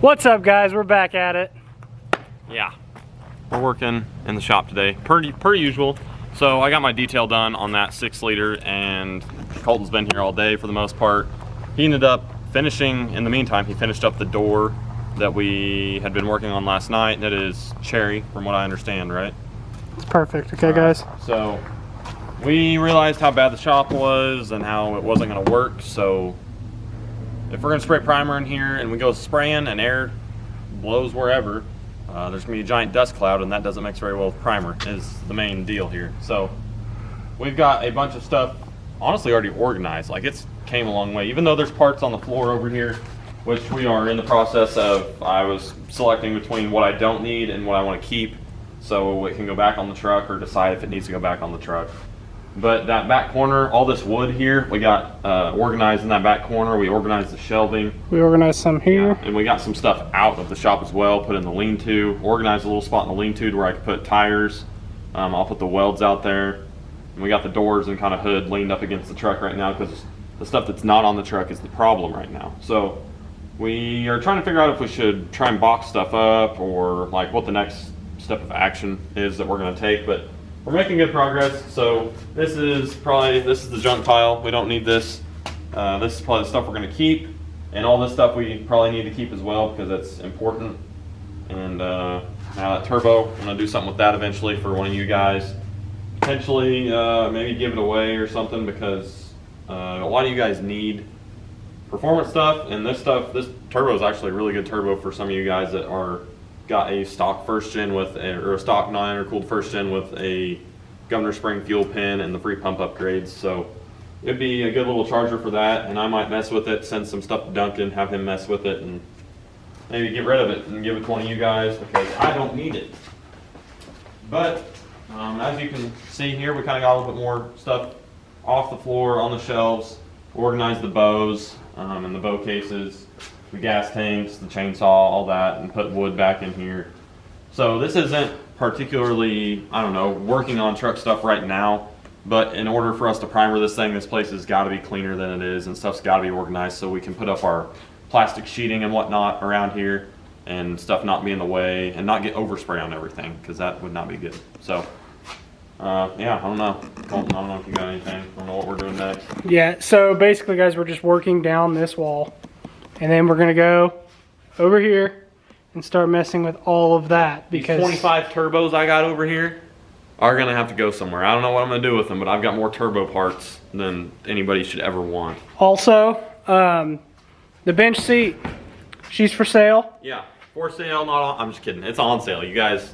What's up, guys? We're back at it. Yeah, we're working in the shop today, per usual. So I got my detail done on that 6-liter, and Colton's been here all day for the most part. He ended up finishing, in the meantime, he finished up the door that we had been working on last night. That is cherry, from what I understand, right? It's perfect. Okay, guys. So we realized how bad the shop was and how it wasn't going to work. So if we're going to spray primer in here and we go spraying and air blows wherever, there's going to be a giant dust cloud, and that doesn't mix very well with primer, is the main deal here. So we've got a bunch of stuff honestly already organized. Like, it's came a long way, even though there's parts on the floor over here, which we are in the process of. I was selecting between what I don't need and what I want to keep, so it can go back on the truck, or decide if it needs to go back on the truck. But that back corner, all this wood here, we got organized in that back corner. We organized the shelving. We organized some here. Yeah, and we got some stuff out of the shop as well, put in the lean-to. Organized a little spot in the lean-to to where I could put tires. I'll put the welds out there. And we got the doors and kind of hood leaned up against the truck right now, because the stuff that's not on the truck is the problem right now. So we are trying to figure out if we should try and box stuff up, or like what the next step of action is that we're going to take. But we're making good progress. So this is the junk pile. We don't need this. This is probably the stuff we're going to keep, and all this stuff we probably need to keep as well, because it's important. And now that turbo, I'm going to do something with that eventually for one of you guys. Potentially maybe give it away or something, because a lot of you guys need performance stuff, and this turbo is actually a really good turbo for some of you guys that got a stock first gen or a stock non-intercooled first gen with a governor spring fuel pin and the free pump upgrades. So it'd be a good little charger for that, and I might mess with it, send some stuff to Duncan, have him mess with it, and maybe get rid of it and give it to one of you guys, because I don't need it. But as you can see here, we kind of got a little bit more stuff off the floor, on the shelves, organized the bows and the bow cases, the gas tanks, the chainsaw, all that, and put wood back in here. So this isn't particularly, I don't know, working on truck stuff right now, but in order for us to primer this thing, this place has got to be cleaner than it is, and stuff's got to be organized so we can put up our plastic sheeting and whatnot around here, and stuff not be in the way, and not get overspray on everything, because that would not be good. So yeah, I don't know. Colton, I don't know if you got anything. I don't know what we're doing next. Yeah, so basically, guys, we're just working down this wall, and then we're going to go over here and start messing with all of that, because these 25 turbos I got over here are going to have to go somewhere. I don't know what I'm going to do with them, but I've got more turbo parts than anybody should ever want. Also, the bench seat, she's for sale. Yeah, for sale, not on. I'm just kidding. It's on sale. You guys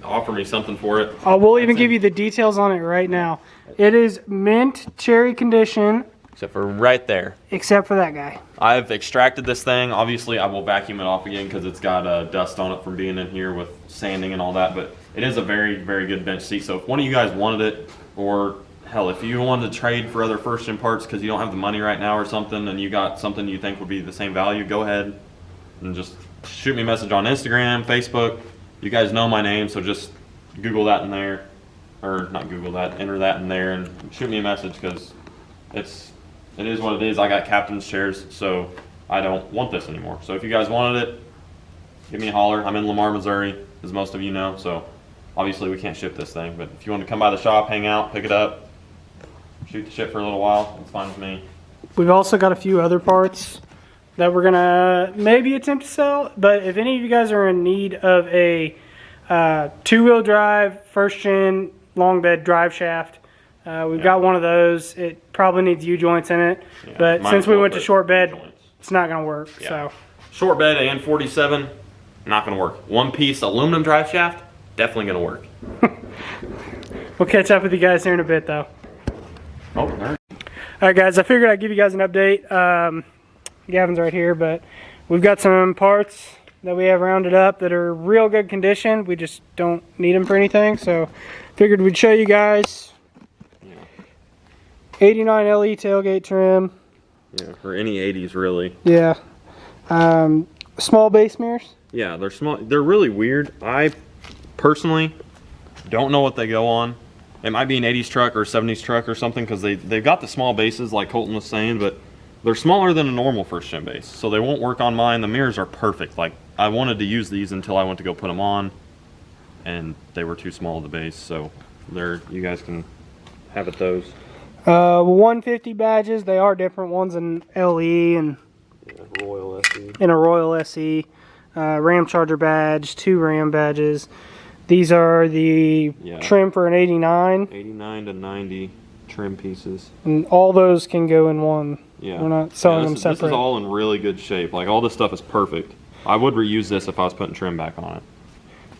offer me something for it. We'll even give you the details on it right now. It is mint cherry condition. Except for right there. Except for that guy. I've extracted this thing. Obviously, I will vacuum it off again, because it's got dust on it from being in here with sanding and all that. But it is a very, very good bench seat. So if one of you guys wanted it, or hell, if you wanted to trade for other first-gen parts because you don't have the money right now or something, and you got something you think would be the same value, go ahead and just shoot me a message on Instagram, Facebook. You guys know my name, so just Google that in there. Or not Google that, enter that in there and shoot me a message, because it is what it is. I got captain's chairs, so I don't want this anymore. So if you guys wanted it, give me a holler. I'm in Lamar, Missouri, as most of you know, so obviously we can't ship this thing. But if you want to come by the shop, hang out, pick it up, shoot the shit for a little while, it's fine with me. We've also got a few other parts that we're going to maybe attempt to sell. But if any of you guys are in need of a two-wheel drive, first-gen, long bed drive shaft, we've got one of those. It probably needs U-joints in it, yeah, but since we went to short bed, it's not going to work. Yeah. So short bed and 47, not going to work. One piece aluminum drive shaft, definitely going to work. We'll catch up with you guys here in a bit, though. Oh, all right. All right, guys. I figured I'd give you guys an update. Gavin's right here, but we've got some parts that we have rounded up that are real good condition. We just don't need them for anything, so figured we'd show you guys. 89 LE tailgate trim. Yeah, for any 80s really. Yeah. Small base mirrors. Yeah, they're small. They're really weird. I personally don't know what they go on. It might be an 80s truck or a 70s truck or something, because they've got the small bases like Colton was saying, but they're smaller than a normal first gen base, so they won't work on mine. The mirrors are perfect. Like, I wanted to use these until I went to go put them on, and they were too small at the base. So there, you guys can have at those. 150 badges. They are different ones in LE and Royal SE. in a Royal SE. Ram Charger badge, 2 Ram badges. These are the trim for an 89. 89 to 90 trim pieces. And all those can go in one. Yeah. We're not selling them separate. This is all in really good shape. Like, all this stuff is perfect. I would reuse this if I was putting trim back on it.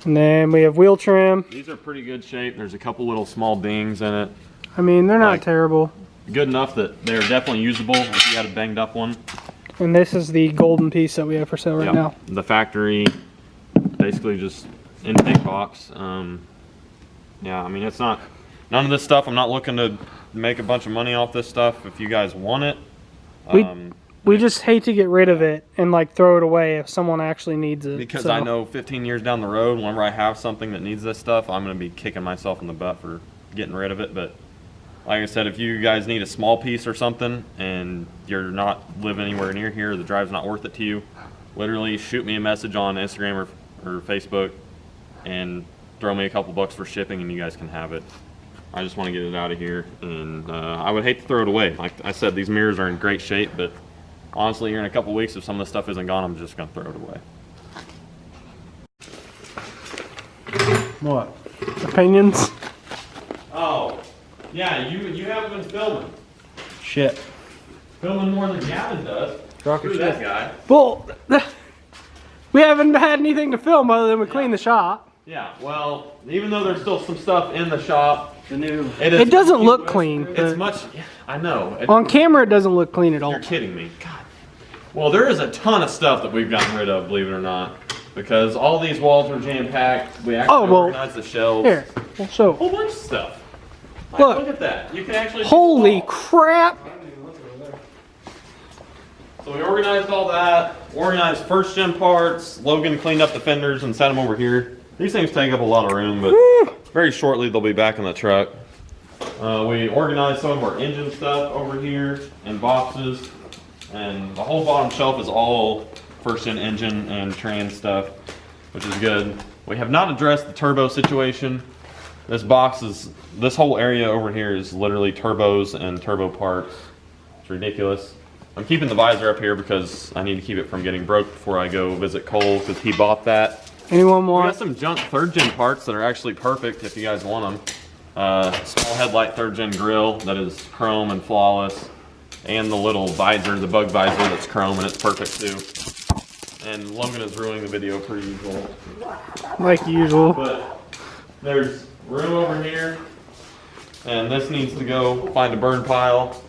And then we have wheel trim. These are pretty good shape. There's a couple little small dings in it. I mean, they're not terrible. Good enough that they're definitely usable if you had a banged up one. And this is the golden piece that we have for sale right now. The factory, basically just intake box. Yeah, I mean, it's not, none of this stuff, I'm not looking to make a bunch of money off this stuff. If you guys want it. We just hate to get rid of it and like throw it away if someone actually needs it. Because I know 15 years down the road, whenever I have something that needs this stuff, I'm going to be kicking myself in the butt for getting rid of it. But like I said, if you guys need a small piece or something and you're not living anywhere near here, the drive's not worth it to you, literally shoot me a message on Instagram or Facebook and throw me a couple bucks for shipping and you guys can have it. I just want to get it out of here, and I would hate to throw it away. Like I said, these mirrors are in great shape, but honestly, here in a couple weeks, if some of the stuff isn't gone, I'm just going to throw it away. What? Opinions? Oh, yeah, you haven't been filming. Shit. Filming more than Gavin does. Screw that guy. Well, we haven't had anything to film other than we clean the shop. Yeah, well, even though there's still some stuff in the shop, it doesn't look clean. It's much, I know. On camera, it doesn't look clean at all. You're kidding me. God. Well, there is a ton of stuff that we've gotten rid of, believe it or not, because all these walls are jam-packed. We actually organized the shelves. Here, we'll show. A whole bunch of stuff. Like, look at that. You can actually. Holy crap! So we organized all that. Organized first gen parts. Logan cleaned up the fenders and set them over here. These things take up a lot of room, but very shortly they'll be back in the truck. We organized some of our engine stuff over here in boxes, and the whole bottom shelf is all first gen engine and trans stuff, which is good. We have not addressed the turbo situation. This whole area over here is literally turbos and turbo parts. It's ridiculous. I'm keeping the visor up here because I need to keep it from getting broke before I go visit Cole, because he bought that. Anyone want? We got some junk third gen parts that are actually perfect if you guys want them. Small headlight third gen grill that is chrome and flawless, and the little visor, the bug visor that's chrome, and it's perfect too. And Logan is ruining the video per usual. Like usual. But there's room over here, and this needs to go find a burn pile.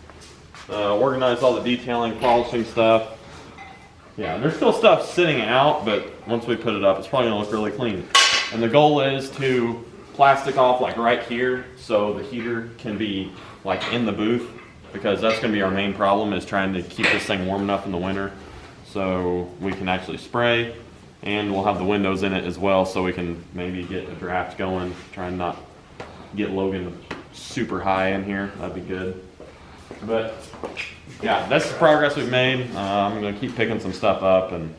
Organize all the detailing, polishing stuff. Yeah, there's still stuff sitting out, but once we put it up, it's probably gonna look really clean. And the goal is to plastic off like right here, so the heater can be like in the booth, because that's gonna be our main problem, is trying to keep this thing warm enough in the winter so we can actually spray, and we'll have the windows in it as well, so we can maybe get a draft going, try and not get Logan super high in here. That'd be good. But yeah, that's the progress we've made. I'm gonna keep picking some stuff up and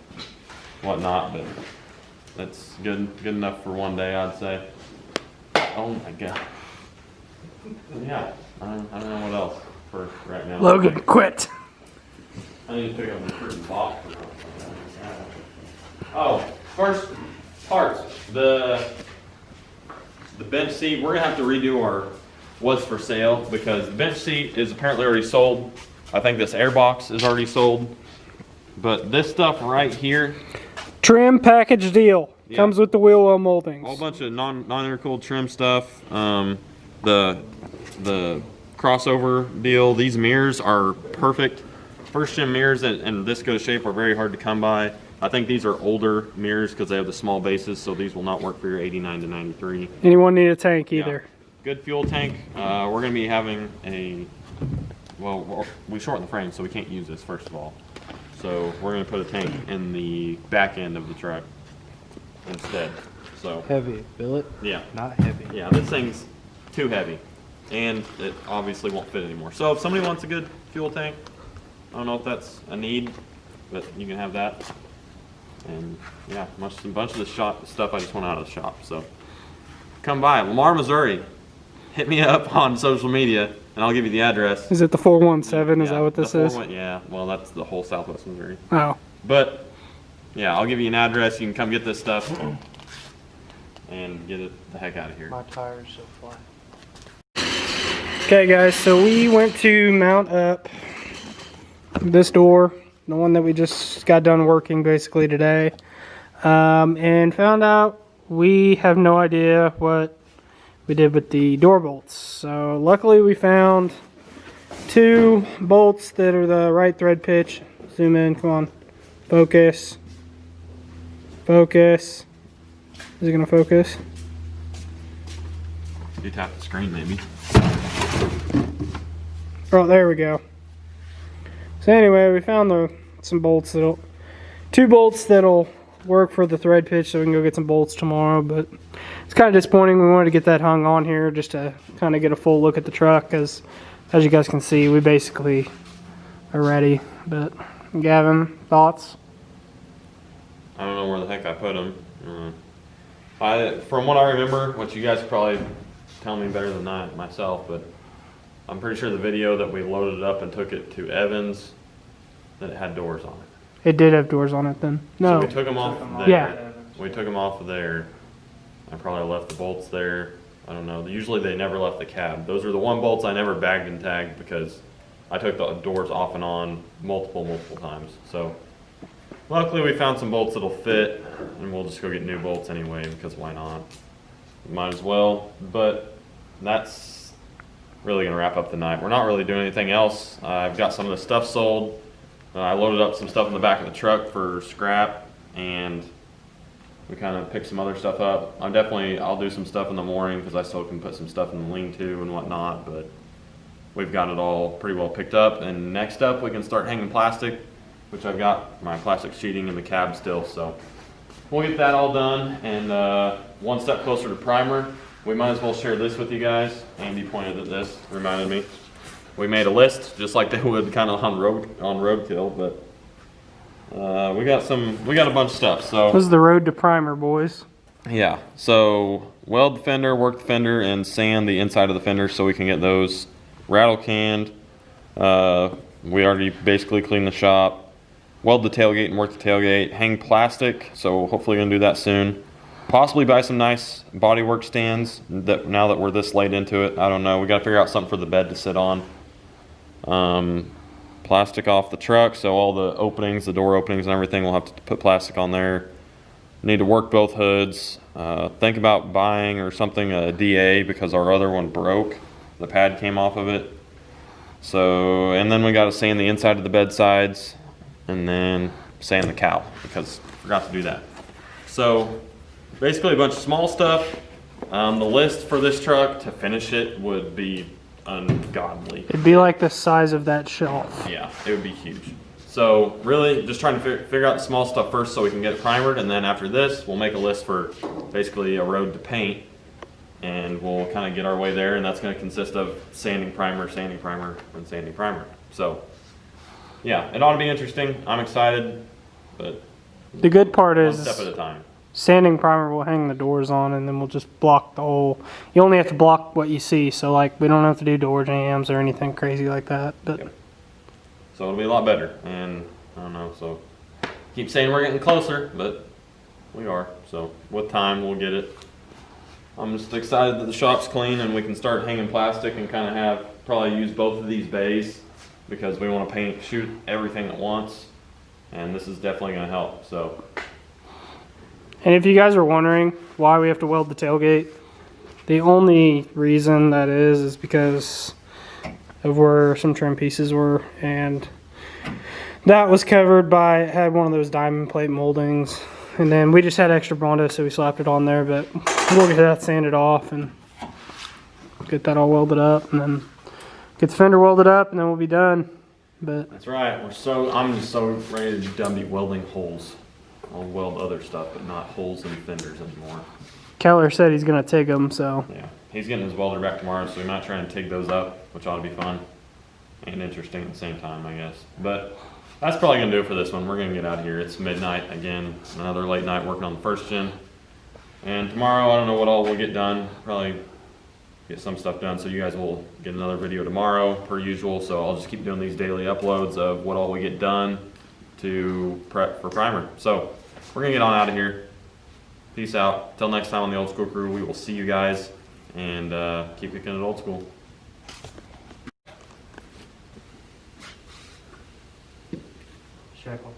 whatnot, but that's good enough for one day, I'd say. Oh my god. Yeah, I don't know what else for right now. Logan, quit. I need to pick up the freaking box. Oh, first parts. The bench seat, we're gonna have to redo our was for sale, because the bench seat is apparently already sold. I think this air box is already sold. But this stuff right here, Trim package deal. Comes with the wheel well moldings. a whole bunch of non-intercooled trim stuff. The crossover deal. These mirrors are perfect. First gen mirrors in this good shape are very hard to come by. I think these are older mirrors because they have the small bases, so these will not work for your 89 to 93. Anyone need a tank either? Yeah. Good fuel tank. We're going to be having we shortened the frame, so we can't use this, first of all. So we're going to put a tank in the back end of the truck instead. So Heavy, billet? yeah, Not heavy. yeah, this thing's too heavy, and it obviously won't fit anymore. So if somebody wants a good fuel tank, I don't know if that's a need, but you can have that. And yeah, a bunch of the stuff I just went out of the shop. So come by Lamar, Missouri. Hit me up on social media, and I'll give you the address. Is it the 417? Is Yeah, that what this is? Yeah, well, that's the whole Southwest Missouri. Oh. But yeah, I'll give you an address. You can come get this stuff and get it the heck out of here. My tire's so flat. Okay guys, so we went to mount up this door, the one that we just got done working basically today, and found out we have no idea what we did with the door bolts. So luckily we found 2 bolts that are the right thread pitch. Zoom in, come on, focus, focus. Is it gonna focus? You tap the screen maybe. Oh, there we go. So anyway, we found some bolts 2 bolts that'll work for the thread pitch, so we can go get some bolts tomorrow. But it's kind of disappointing. We wanted to get that hung on here just to kind of get a full look at the truck, because as you guys can see, we basically are ready. But Gavin, thoughts? I don't know where the heck I put them. From what I remember, which you guys probably tell me better than I myself, but I'm pretty sure the video that we loaded it up and took it to Evans, that it had doors on it. It did have doors on it then. No. So we took them off there. Yeah. We took them off of there. I probably left the bolts there. I don't know. Usually they never left the cab. Those are the 1 bolts I never bagged and tagged because I took the doors off and on multiple times. So luckily we found some bolts that'll fit, and we'll just go get new bolts anyway because why not? Might as well. But that's really gonna wrap up the night. We're not really doing anything else. I've got some of the stuff sold. I loaded up some stuff in the back of the truck for scrap, and we kind of picked some other stuff up. I'll do some stuff in the morning because I still can put some stuff in the lean-to and whatnot, but we've got it all pretty well picked up. And next up, we can start hanging plastic, which I've got my plastic sheeting in the cab still, so we'll get that all done. And one step closer to primer. We might as well share this with you guys. Andy pointed at this, reminded me. We made a list, just like they would kind of on roadkill, but we got a bunch of stuff. So This is the road to primer, boys. yeah, so weld the fender, work the fender, and sand the inside of the fender so we can get those rattle canned. We already basically cleaned the shop. Weld the tailgate and work the tailgate. Hang plastic, so hopefully gonna do that soon. Possibly buy some nice bodywork stands now that we're this late into it. I don't know. We got to figure out something for the bed to sit on. Plastic off the truck, so all the openings, the door openings and everything, we'll have to put plastic on there. Need to work both hoods. Think about buying or something a DA because our other one broke. The pad came off of it. So, and then we got to sand the inside of the bed sides and then sand the cowl because I forgot to do that. So basically a bunch of small stuff. The list for this truck to finish it would be ungodly. It'd be like the size of that shelf. Yeah, it would be huge. So really just trying to figure out the small stuff first so we can get it primered, and then after this we'll make a list for basically a road to paint, and we'll kind of get our way there, and that's going to consist of sanding primer, and sanding primer. So yeah, it ought to be interesting. I'm excited, but The good part one is step at a time. sanding primer will hang the doors on, and then we'll just block the whole. You only have to block what you see, so like we don't have to do door jams or anything crazy like that. But Yep. So it'll be a lot better, and I don't know. So keep saying we're getting closer, but we are. So with time, we'll get it. I'm just excited that the shop's clean and we can start hanging plastic and kind of probably use both of these bays because we want to shoot everything at once, and this is definitely going to help. So. And if you guys are wondering why we have to weld the tailgate, the only reason that is because of where some trim pieces were, and that was covered by, it had one of those diamond plate moldings, and then we just had extra Bondo, so we slapped it on there, but we'll get that sanded off and get that all welded up, and then get the fender welded up, and then we'll be done. But That's right. I'm just so ready to be done be welding holes. I'll weld other stuff, but not holes in fenders anymore. Keller said he's gonna TIG them, so Yeah, he's getting his welder back tomorrow, so we might try and TIG those up, which ought to be fun and interesting at the same time, I guess. But that's probably gonna do it for this one. We're gonna get out of here. It's midnight again. Another late night working on the first gen. And tomorrow, I don't know what all we'll get done. Probably get some stuff done. So you guys will get another video tomorrow, per usual. So I'll just keep doing these daily uploads of what all we get done to prep for primer. So we're gonna get on out of here. Peace out. Till next time on the Old School Crew, we will see you guys and keep kicking it old school. Shekel.